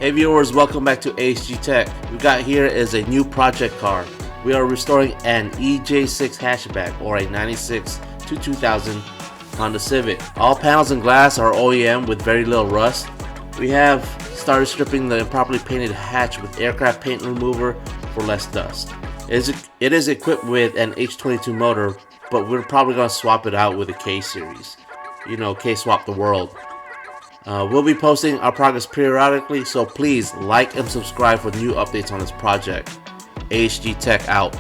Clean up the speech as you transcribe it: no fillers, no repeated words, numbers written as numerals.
Hey viewers, welcome back to HG Tech. We got here is a new project car. We are restoring an EJ6 hatchback or a 96 to 2000 Honda Civic. All panels and glass are OEM with very little rust. We have started stripping the improperly painted hatch with aircraft paint remover for less dust. It is equipped with an H22 motor, but we're probably going to swap it out with a K series. You know, K swap the world. We'll be posting our progress periodically, so please like and subscribe for new updates on this project. HG Tech out.